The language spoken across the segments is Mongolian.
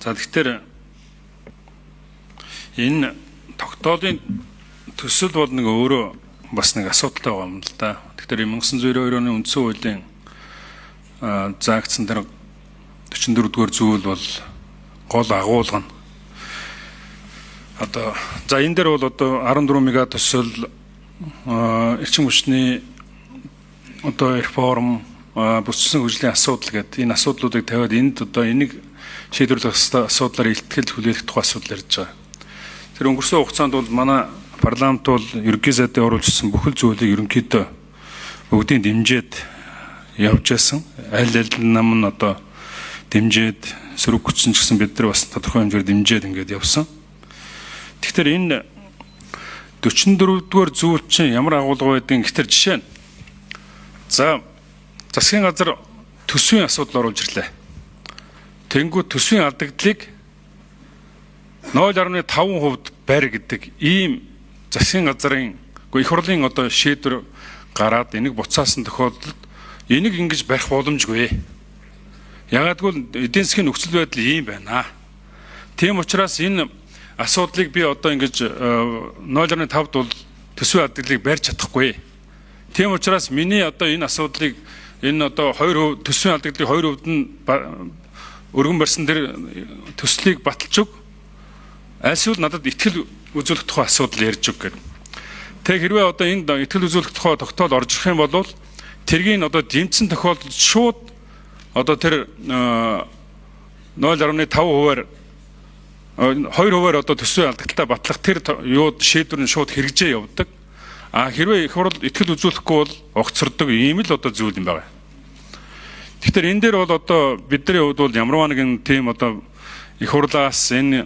За тэгэхээр энэ тогтоолын төсөл бол нэг өөрөө бас нэг асуудалтай байгаа юм л да. Тэгэхээр 1992 оны үндсэн хуулийн заагдсан тэр 44-р зүйл бол гол агуулга нь одоо за энэ дээр бол одоо 14 мега төсөл эрчим хүчний одоо реформ бүссэн хөгжлийн асуудал гэдэг энэ асуудлуудыг тавиад энд одоо энийг шийдвэрлэх асуудлаар илтгэл хүлээх тухай асуудал ярьж байгаа. Тэр өнгөрсөн хугацаанд бол манай парламент бол ерөнхий сайдын оруулжсэн бүхэл зүйлийг ерөнхийдөө бүгдийг дэмжиж явж байсан. Аль нам нь одоо дэмжиж сөрөг хүчин ч гэсэн бид нар бас тодорхой хэмжээр дэмжиж ингээд явсан. Тэгэхээр энэ 44-р зүйл чинь ямар агуулга байдгийг гэхдээ жишээ нь за засгийн газар төсвийн асуудал оруулж ирлээ. Тэнгүү төсвийн алдагдлыг 0.5% барь гэдэг ийм засгийн газрын их хурлын одоо шийдвэр гараад энийг буцаасан тохиолдолд энийг ингэж барих боломжгүй. Ягагтгүй эдийн засгийн нөхцөл байдал ийм байна. Тийм учраас энэ асуудлыг би одоо ингэж 0.5 бол төсвийн алдагдлыг барьж чадахгүй. Тийм учраас миний одоо энэ асуудлыг энэ одоо 2% төсвийн алдагдлыг 2% нь өргөн барьсан тэр төслийг баталж өг. Альсвал надад итгэл үзүүлэх тухай асуудал ярьж өг гэдэг. Тэг хэрвээ одоо энд итгэл үзүүлэх тухай тогтоол орж ирэх юм бол тэргийн одоо дэмжсэн тохиолдолд шууд одоо тэр 0.5%-аар 2%-аар одоо төсвийн алдагталтаа батлах тэр юуд шийдвэр нь шууд хэрэгжээ явдаг. Хэрвээ их хурл итгэл үзүүлэхгүй бол огцордог ийм л одоо зүйл юм байна. Тэгэхээр энэ дээр бол одоо бидний хувьд бол ямарваа нэгэн тийм одоо их хурлаас энэ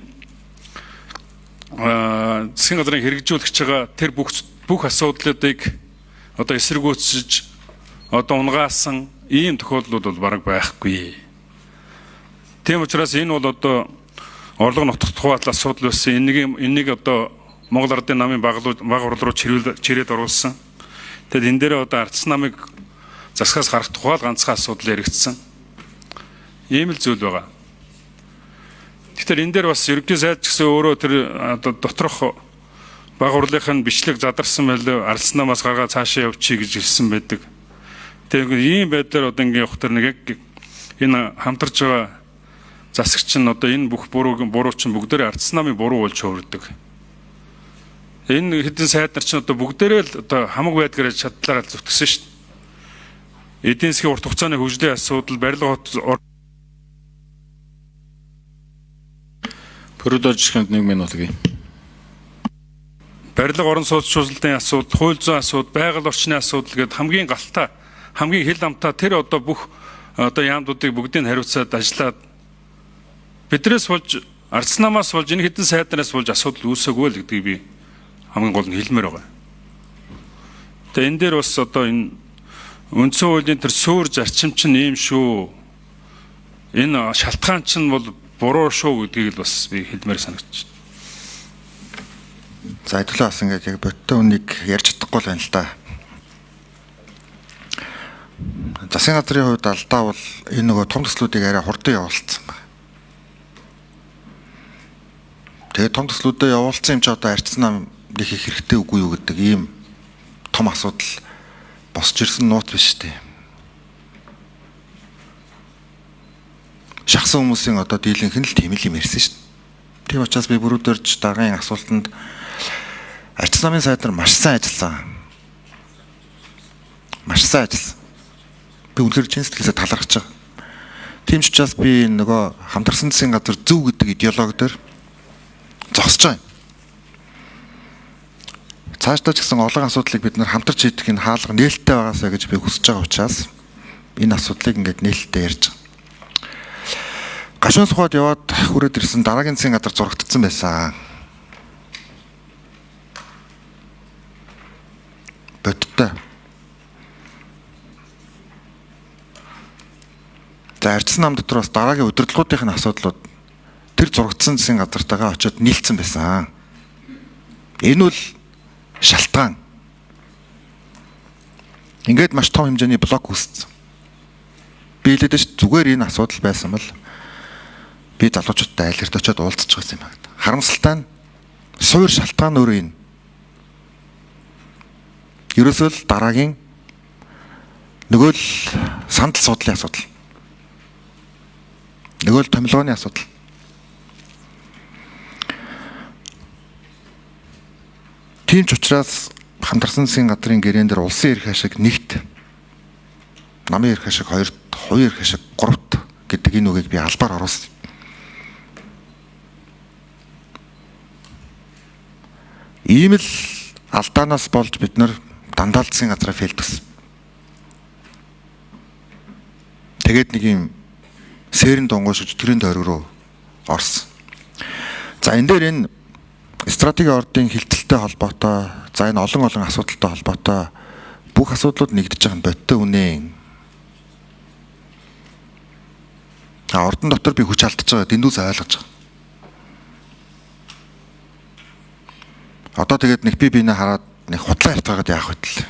засгийн газрын хэрэгжүүлэгч байгаа тэр бүх асуудлуудыг одоо эсэргүүцэж одоо унгаасан ийм тохиолдлууд бол бараг байхгүй. Тийм учраас энэ бол одоо орлого нутгах тухай асуудал байсан. Энийг одоо Монгол Ардын намын баг урал руу чирээд оруулсан. Тэгэд энэ дээр одоо ардсан намыг засгаас гарах тухай ганцхан асуудал яригдсан. Ийм л зүйл байгаа. Тэгэхээр энэ дээр бас ерөнхий сайд ч гэсэн өөрөө тэр доторх баг урлынхын бичлэг задарсан байлаа ардсан намаас гаргаад цаашаа явчих гэж хэлсэн байдаг. Тэгэхээр ийм байдлаар одоо ингэ явах тэр нэг яг энэ хамтарч байгаа засагч нь одоо энэ бүх буруу чинь бүгдээрээ ардсан намын буруу болж хувирдаг. Энэ хэдэн сайд нар чинь одоо бүгдээрээ л одоо хамаг байдгаар чадлаараа зүтгэсэн шүү дээ. Эдийн засгийн урт хугацааны хөгжлийн асуудал барилга Бүрдүүлжихэд 1 минут гээ. Барилга орон сууцчлалтын асуудал, хууль зүйн асуудал, байгаль орчны асуудал гэдэг хамгийн галтаа, хамгийн хил амтаа тэр одоо бүх одоо яамдуудыг бүгдийг хариуцаад ажиллаад бидрээс болж ардсан намаас болж энэ хэдэн сайднараас болж асуудал үүсээгүй л гэдгийг би хамгийн гол нь хэлмээр байгаа. Тэгээ энэ дээр бас одоо энэ үндсэн хуулийн тэр суур зарчим чинь ийм шүү. Энэ шалтгаан чинь бол буруу шүү гэдгийг л бас би хэлмээр санагдчих. За хэдүүлээ бас ингээд яг бодтой үнийг ярьж чадахгүй л байна л да. Засгийн газрын хувьд алдаа бол энэ нөгөө том төслүүдийг арай хурдан явуулсан байна. Тэгээд том төслүүдэд явуулсан юм чи одоо арчсан нам их хэрэгтэй үгүй юу гэдэг ийм том асуудал босч ирсэн нууц биш үү? Шахсан хүмүүсийн одоо дийлэнх нь л тийм л юм ярьсан шүү дээ. Тийм учраас би бүрүүдэрж дараагийн асуултанд арчсан намын сайд нар маш сайн ажилласан. Маш сайн ажилласан. Би үнэхээр чин сэтгэлээсээ талархаж байгаа. Тийм ч учраас би нөгөө хамтарсан засгийн газар зөв гэдэг идеологи дээр зогсож байгаа юм. Цаашдаа ч гэсэн олон асуудлыг бид нар хамтарч шийдэх энэ хаалга нээлттэй байгаасаа гэж би хүсэж байгаа учраас энэ асуудлыг ингээд нээлттэй ярьж байгаа. Гашуун сухад яваад хүрээд ирсэн дараагийн засгийн газар зурагдсан байсан. Бодтой. За арчсан нам дотор бас дараагийн удирдлагуудын асуудлууд тэр зурагдсан засгийн газартайгаа очиод нийлцсэн байсан. Энэ бол шалтгаан. Ингээд маш том хэмжээний блок үүссэн. Би хэлээд ш зүгээр энэ асуудал байсан бол би залуучуудтай айлэрт очиод уулзч байгаа юм байна. Харамсалтай нь суур шалтгаан өөрөө энэ. Ерөөсөө л дараагийн нөгөө л сандал судлалын асуудал. Нөгөө л томилгооны асуудал. Тийм ч учраас хамтарсан засгийн газрын гэрээн дээр улсын эрх ашиг нэгт, намын эрх ашиг хоёрт, хувийн эрх ашиг гуравт гэдэг энэ үгийг би албаар оруулсан. Ийм л алдаанаас болж бид нар дандаа л засгийн газраа фейлдсэн. Тэгээд нэг юм сэрэн донгоошж төрийн тойрог руу орсон. За энэ дээр энэ стратегийн ордын хилтэлтэй холбоотой, за энэ олон асуудалтай холбоотой бүх асуудлууд нэгдэж байгаа нь бодтой үнэ. Ордон дотор би хүч алдаж байгаа дэндүүс ойлгож байгаа. Одоо тэгээд нэг би бинэ хараад нэг хутлаа явтаагаад яах вэ?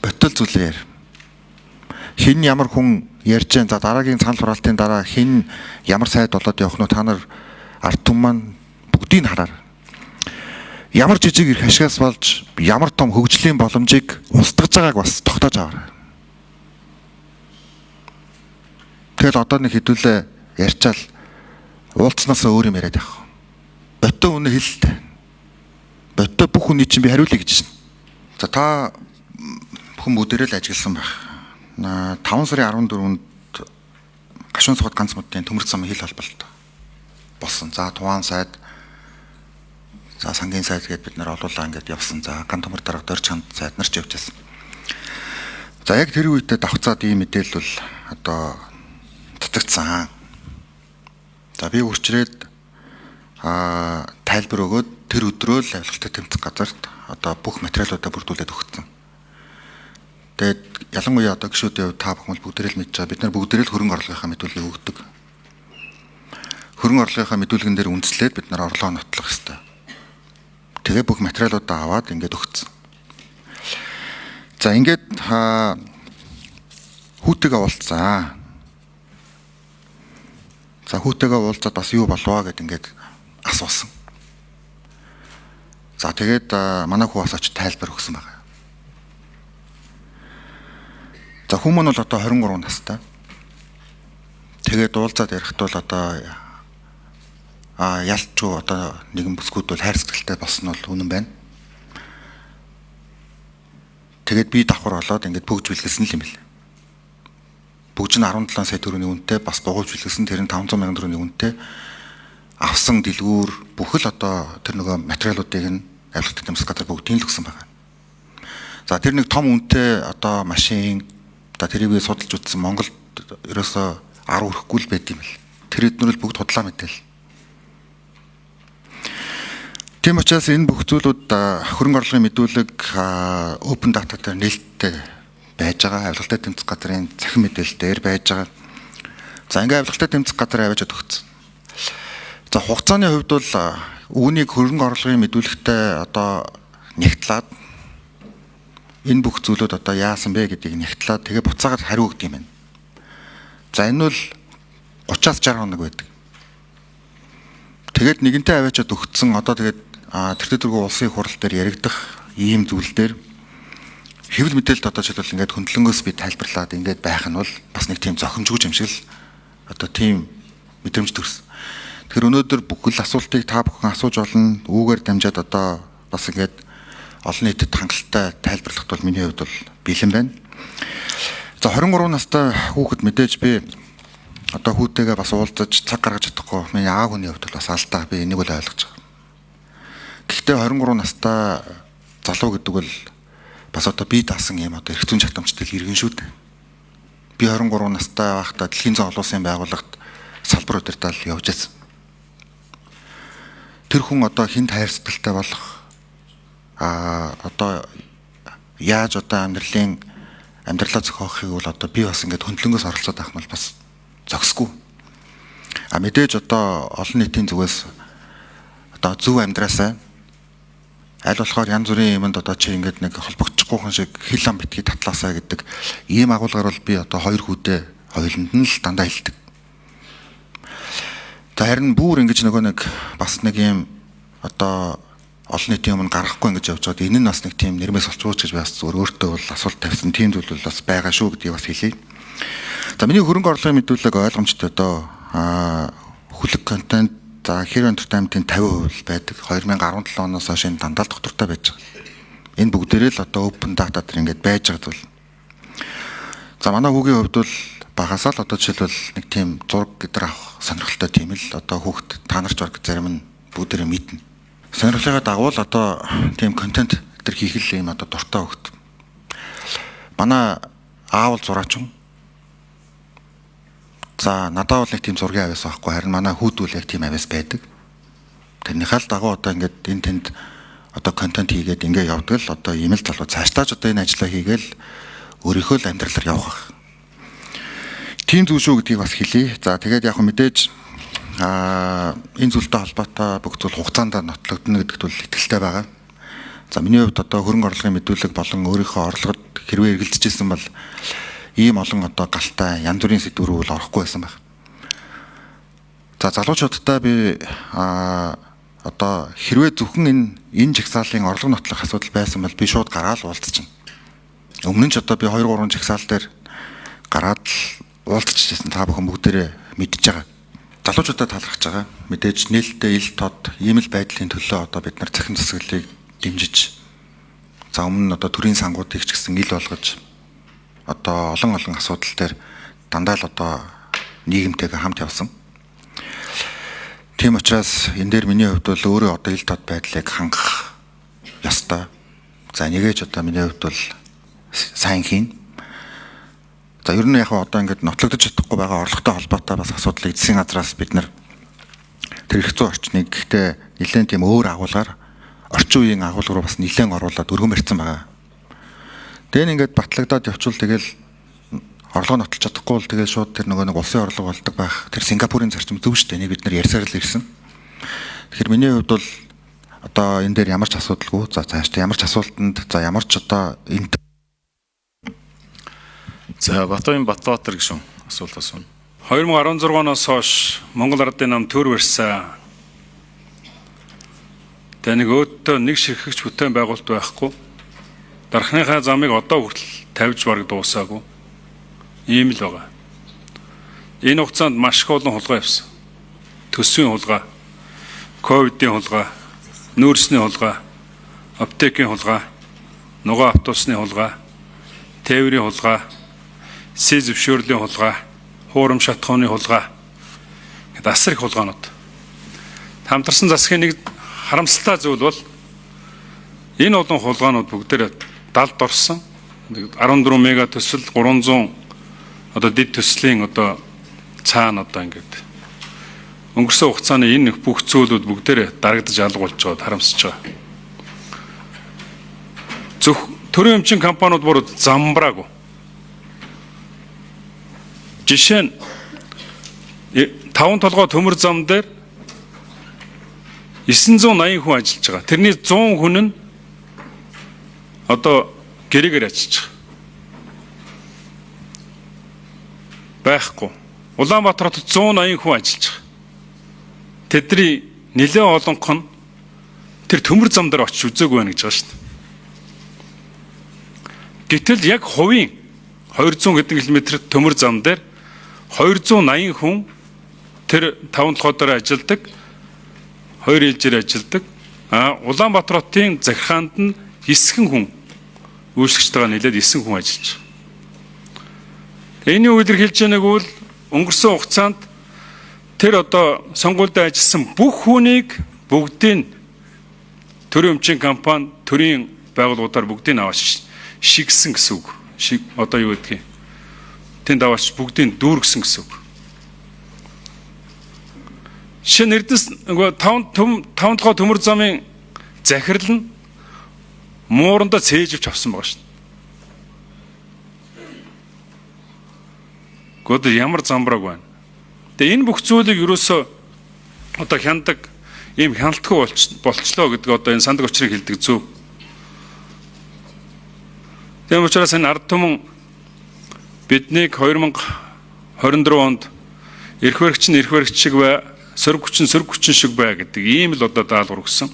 Ботол зүйлээр хин ямар хүн ярьж जैन, за дараагийн цанал хураалтын дараа хин ямар сайд болоод явах нь та нар ард түмэн маань бүгдийг хараар. Ямар жижиг их ашигаас болж ямар том хөгжлийн боломжийг устгаж байгааг бас тогтоож аваарай. Тэгэл одоо нэг хэдүүлээ ярьчаал уулцнаасаа өөр юм яриад явах. Боттой үнэ хэлэлтэй. Боттой бүх хүний чинь би хариулъя гэж байна. За та хүн бүгдээрээ л ажилласан байх. 5 сарын 14-нд гашуун сухад ганц модын төмөрч замын хил холболт болсон. За Туван сайд, за сангийн сайд гэдээ бид нэр олуулаа ингээд явсан. За ган төмөр дарга дөрч ханд сайд нар ч явжсэн. За яг тэр үедээ давхцаад ийм мэдээлэл бол одоо цацагдсан. За би үрчрээд тайлбар өгөөд тэр өдрөө л авилгалтай тэмцэх газарт одоо бүх материалуудаа бүрдүүлээд өгсөн. Тэгээд ялангуяа одоо гişүүдээ та бүхэн бүгдээрээ л мэдж байгаа. Бид нар бүгдээрээ л хөрөнгө орлогынхаа мэдүүлгийг өгдөг. Хөрөнгө орлогынхаа мэдүүлгэн дээр үндэслээд бид нар орлого нотлох ёстой. Тэгээ бүх материалуудаа аваад ингээд өгсөн. За ингээд хүүтэйгээ уулзсан. За хүүтэйгээ уулзаад бас юу болваа гэд ингээд асуусан. За тэгээд манай хүү бас очиж тайлбар өгсөн байна. За хүмүүс бол одоо 23 настай. Тэгээд уулзаад ярихт бол одоо ялчгүй одоо нэгэн бүсгүүд бол хайр сэтгэлтэй болсон нь бол үнэн байна. Тэгээд би давхар болоод ингээд бүгж билгэлсэн л юм бэл. Бүгж нь 17 сая төгрөгийн үнэтэй бас богоож билгэлсэн, тэр нь 500 мянган төгрөгийн үнэтэй авсан дэлгүүр бүх л одоо тэр нөгөө материалуудыг нь авилгалтай тэмцэх газар бүгдийг л өгсөн байна. За тэр нэг том үнэтэй одоо машин, за тэрийг судалж үзсэн Монголд ерөөсөө 10 хүрэхгүй л байд юм л. Тэр эднэр л бүгд худлаа мэдээл. Тийм учраас энэ бүх зүйлүүд хөрөнгө орлогын мэдүүлэг open data дээр нээлттэй байж байгаа. Авилгалтай тэмцэх газрын захин мэдээлэл дээр байж байгаа. За ингээ авилгалтай тэмцэх газар аваачаад өгсөн. За хугацааны хувьд бол үүнийг хөрөнгө орлогын мэдүүлэгтэй одоо нэгтлээд энэ бүх зүйлүүд одоо яасан бэ гэдгийг нэгтлээд тэгээ буцаагаад хариу өгд юм байна. За энэ бол 30-аас 60 хоног байдаг. Тэгээд нэгэнтээ аваачаад өгцсөн одоо тэгээд тэртэргүй улсын хурал дээр яригдах ийм зүйл дээр хэвлэл мэдээлэлд одоо жишээлбэл ингээд хөндлөнгөөс би тайлбарлаад ингээд байх нь бол бас нэг тийм зохимжгүй юм шиг л одоо тийм мэдрэмж төрсөн. Тэгэхээр өнөөдөр бүхэл асуултыг та бүхэн асууж олно. Үүгээр дамжаад одоо бас ингээд олон нийтэд хангалттай тайлбарлахад бол миний хувьд бол бэлэн байна. За 23 настай хүүхэд мэдээж би одоо хүүтэйгээ бас уулзаж цаг гаргаж чадахгүй. Миний аав хүний хувьд бол бас алдаа. Би энийг бол ойлгож байгаа. Гэхдээ 23 настай залуу гэдэг бол бас одоо би даасан юм одоо эрх зүйн чатамжтай иргэн шүү дээ. Би 23 настай байхдаа Дэлхийн зан олон улсын байгууллагт салбар удирдал явж байсан. Тэр хүн одоо хинт хайр сэтгэлтэй болох одоо яаж одоо амьдралаа зохиохыг бол одоо би бас ингээд хөндлөнгөөс оролцоод авах нь бол бас зохисгүй. Мэдээж одоо олон нийтийн зүгээс одоо зөв амьдраасаа аль болохоор янз бүрийн юмд одоо чи ингээд нэг холбогдчихгүй хүн шиг хил ам битгий татлаасаа гэдэг ийм агуулгаар бол би одоо хоёр хүүдээ хоёуланд нь л дандаа хэлдэг. харин бүр ингэж нөгөө нэг бас нэг юм одоо олон нийтийн өмнө гаргахгүй ингэж явж байгаад энэ нь бас нэг тийм нэрмээс олчууч гэж бас зүгээр өөртөө бол асуулт тавьсан тийм зүйл бол бас байгаа шүү гэдгийг бас хэлье. За миний хөрөнгө орлогын мэдүүлэг ойлгомжтой одоо хүлэг контент за Hero Entertainment-ийн 50% байдаг. 2017 оноос хойш энэ дандаа доктортой байж байгаа. Энэ бүгдээрээ л одоо open data дээр ингэж байж байгаа зүйл. За манай хүүгийн хувьд бол багасаа л одоо жишээлбэл нэг тийм зураг гэдэр авах сонирхолтой тийм л одоо хүүхд та нарч баг зарим нь бүгдээрээ мэднэ. Сонирхлынхаа дагуу л одоо тийм контент дээр хийх л юм одоо дуртай хүүхд. Манай аав зураачин. За надад бол нэг тийм зургийн авьяас байхгүй харин манай хүүд үл яг тийм авьяас байдаг. Тэрнийхээ л дагуу одоо ингээд энэ тэнд одоо контент хийгээд ингээд явдаг л одоо ийм л залуу цаашдаач одоо энэ ажлаа хийгээл өөрийнхөө л амьдралаар явах байх. Тийм зүйл шүү гэдгийг бас хэлье. За тэгээд яг мэдээж энэ зүйлтэй холбоотой бүх зүйл хугацаанд нотлогдно гэдэгт бол итгэлтэй байгаа. За миний хувьд одоо хөрөнгө орлогын мэдүүлэг болон өөрийнхөө орлогод хэрвээ эргэлзэжсэн бол ийм олон одоо галтай янз бүрийн сэдвүүр бол орохгүй байсан байх. За залуучуудтай би одоо хэрвээ зөвхөн энэ жагсаалын орлого нотлох асуудал байсан бол би шууд гараад уулзчихна. Өмнө нь ч одоо би 2-3 жагсаал дээр гараад уулзчихсан та бүхэн бүгдээрээ мэдж байгаа. Залуучуудад талархаж байгаа. Мэдээж нээлттэй ил тод ийм л байдлын төлөө одоо бид нар цахим засаглалыг дэмжиж за өмнө нь одоо төрийн сангуудыг ч гэсэн ил болгож одоо олон асуудал дээр дандаа л одоо нийгэмтэйгээ хамт явсан. Тийм учраас энэ дээр миний хувьд бол өөрөө одоо ил тод байдлыг хангах ёстой. За нэгэж одоо миний хувьд бол сайн хийн. За ер нь яг одоо ингээд нотлогдож чадахгүй байгаа орлоготой холбоотой бас асуудлыг эцсийн газраас бид нар тэр их зүйн орчныг гэхдээ нэлээд тийм өөр агуулгаар орчин үеийн агуулгаар бас нэлээд оруулаад өргөн барьсан байгаа. Тэгээ ингээд батлагдаад явчвал тэгэл орлого нотолж чадахгүй бол тэгэл шууд тэр нөгөө нэг улсын орлого болдог байх. Тэр Сингапурын зарчим зөв шүү дээ. Энийг бид нар ярьсаар л ирсэн. Тэгэхээр миний хувьд бол одоо энэ дээр ямар ч асуудалгүй. За цаашдаа ямар ч асуултанд за ямар ч одоо энэ За Батбаян Батбаатар гişүн асуулт асууна. 2016 оноос хойш Монгол Ардын нам төр барьсан. Тэнийг өөдөө нэг ширхэгч бүтээн байгуулалт байхгүй. Дархныхаа замыг одоо хүртэл тавьж бараг дуусаагүй. Ийм л байгаа. Энэ хугацаанд маш их олон хулгай явсан. Төсвийн хулгай, ковидын хулгай, нүүрсний хулгай, аптекийн хулгай, нугаа автобусны хулгай, тээврийн хулгай, сээ зөвшөөрлийн хулгай, хуурам шатхууны хулгай гэдэг асар их хулгаанууд. Хамтарсан засгийн нэг харамсалтай зүйл бол энэ олон хулгаанууд бүгдээр далд орсон. 14 мега төсөл 300 одоо дэд төслийн одоо цаана одоо ингээд өнгөрсөн хугацааны энэ бүх зүйлүүд бүгдээр дарагдаж алга болж байгаад харамсаж байгаа. Төрийн өмчийн компаниуд бүр замбраагүй. Жишээ нь 5 толгой төмөр зам дээр 980 хүн ажиллаж байгаа. Тэрний 100 хүн нь одоо гэрээгээр ажиллаж байгаа. Байхгүй. Улаанбаатар хотод 180 хүн ажиллаж байгаа. Тэдний нэлээд олонх нь тэр төмөр зам дээр очиж үзээгүй байна гэж байгаа шүү дээ. Гэтэл яг хувийн 200 хэдэн километр төмөр зам дээр 280 хүн тэр 5 толгой дээр ажилладаг, 2 ээлжээр ажилладаг. Улаанбаатар хотын захиргаанд нь 9 хүн үйлчлэгчтэйгээ нийлээд 9 хүн ажиллаж байгаа. Энийг илэрхийлж байгааг бол өнгөрсөн хугацаанд тэр одоо сонгуульд ажилласан бүх хүнийг бүгдийг төрийн өмчийн компани, төрийн байгууллагуудаар бүгдийг аваач шигсэн гэсэн үг. Одоо юу гэдгийг тэнд аваач бүгдийг дүүргэсэн гэсэн үг. Шинэ Эрдэнэс нөгөө 5 толгой төмөр замын захирал нь муурандаа цээжвч авсан байгаа шүү дээ. Гол ямар замбрааг байна. Тэгээ энэ бүх зүйлийг ерөөсөө одоо хяндаг ийм хяналтгүй болчлоо гэдэг одоо энэ сандаг учрыг хэлдэг зөв. Тийм учраас энэ ард түмэн биднийг 2024 онд эрх баригч нь эрх баригч шиг сөрөг хүчин шиг бай гэдэг ийм л одоо даалгавар өгсөн.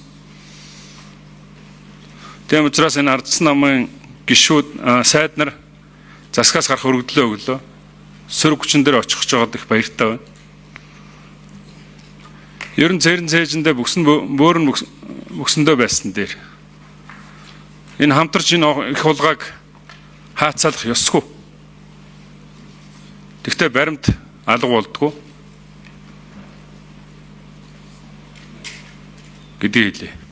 Тийм учраас энэ ардсан намын гишүүд сайд нар засгаас гарах өргөдлөө өглөө сөрөг хүчин дээр очих гэж байгаад их баяртай байна. Ер нь цэрэн цээжиндээ бүксэндөө байсан дээр энэ хамтарч энэ их хулгайг хаацалах ёсгүй. Тэгвэл баримт алга болдгоо гэдгийг хэлье.